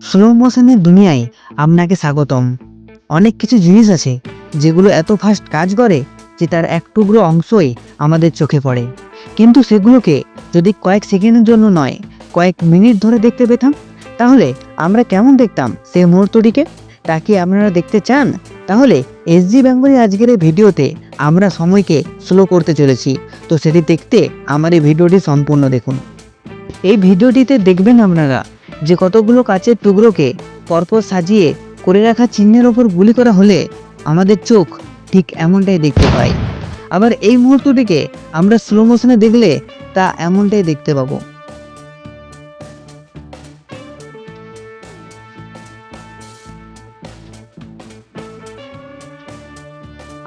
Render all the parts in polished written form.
Slow মোশনের দুনিয়ায় আপনাকে স্বাগতম। অনেক কিছু জিনিস আছে যেগুলো এত ফাস্ট কাজ করে যে তার এক টুকরো অংশই আমাদের চোখে পড়ে, কিন্তু সেগুলোকে যদি কয়েক সেকেন্ডের জন্য নয়, কয়েক মিনিট ধরে দেখতে পেতাম, তাহলে আমরা কেমন দেখতাম সেই মুহূর্তটিকে। তা কি আপনারা দেখতে চান? তাহলে এসজি বেঙ্গলি আজকের এই ভিডিওতে আমরা সময়কে স্লো করতে চলেছি। তো সেটি দেখতে আমার এই ভিডিওটি সম্পূর্ণ দেখুন। এই ভিডিওটিতে দেখবেন আপনারা যে কতগুলো কাচের টুকরোকে পরপর সাজিয়ে করে রাখা চিহ্নের ওপর গুলি করা হলে আমাদের চোখ ঠিক এমনটাই দেখতে পায়। আবার এই মুহূর্তটিকে আমরা স্লো মোশনে দেখলে তা এমনটাই দেখতে পাবো।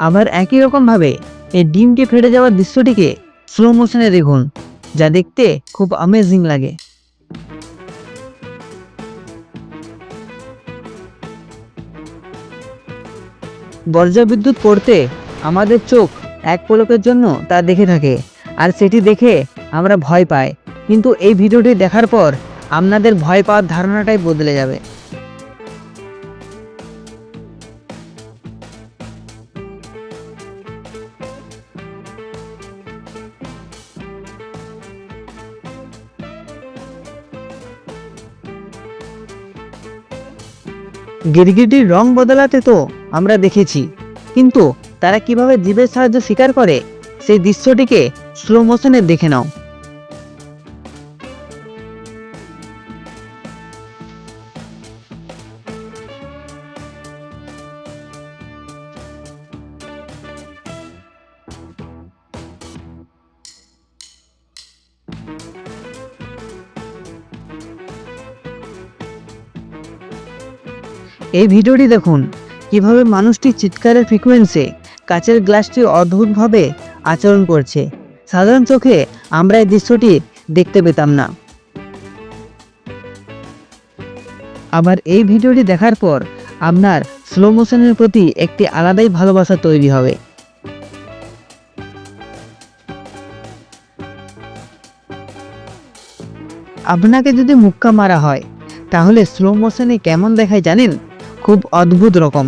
আবার একই রকমভাবে এই ডিমটি ফেটে যাওয়ার দৃশ্যটিকে স্লো মোশনে দেখুন, যা দেখতে খুব অ্যামেজিং লাগে। বজ্রবিদ্যুৎ পড়তে আমাদের চোখ এক পলকের জন্য তা দেখে থাকে, আর সেটি দেখে আমরা ভয় পাই, কিন্তু এই ভিডিওটি দেখার পর আপনাদের ভয় পাওয়ার ধারণাটাই বদলে যাবে। গিরগিটির রং বদলাতে তো আমরা দেখেছি, কিন্তু তারা কিভাবে জীবের সাহায্যে শিকার করে সেই দৃশ্যটিকে স্লো মোশনে দেখে নাও। এই ভিডিওটি দেখুন কিভাবে মানুষটি চিৎকারের ফ্রিকোয়েন্সি কাচের গ্লাসটি অদ্ভুতভাবে আচরণ করছে। সাধারণ চোখে আমরা এই দৃশ্যটি দেখতে পেতাম না। আবার এই ভিডিওটি দেখার পর আপনার স্লো মোশনের প্রতি একটি আলাদাই ভালোবাসা তৈরি হবে। আপনাকে যদি মুক্কা মারা হয় তাহলে স্লো মোশনে কেমন দেখায় জানেন? খুব অদ্ভুত রকম।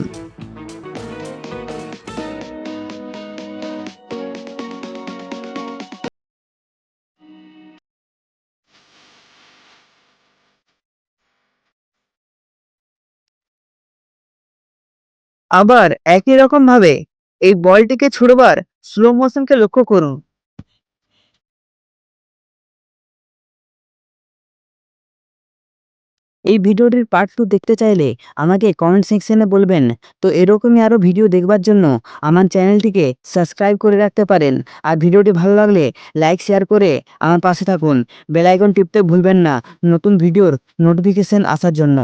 আবার একই রকম ভাবে এই বলটিকে ছুড়বার স্লো মোশনকে লক্ষ্য করুন। এই ভিডিওটির পার্ট 2 দেখতে চাইলে আমাকে কমেন্ট সেকশনে বলবেন। তো এরকমই আরও ভিডিও দেখবার জন্য আমার চ্যানেলটিকে সাবস্ক্রাইব করে রাখতে পারেন। আর ভিডিওটি ভালো লাগলে লাইক শেয়ার করে আমার পাশে থাকুন। বেল আইকন টিপতে ভুলবেন না নতুন ভিডিওর নোটিফিকেশন আসার জন্য।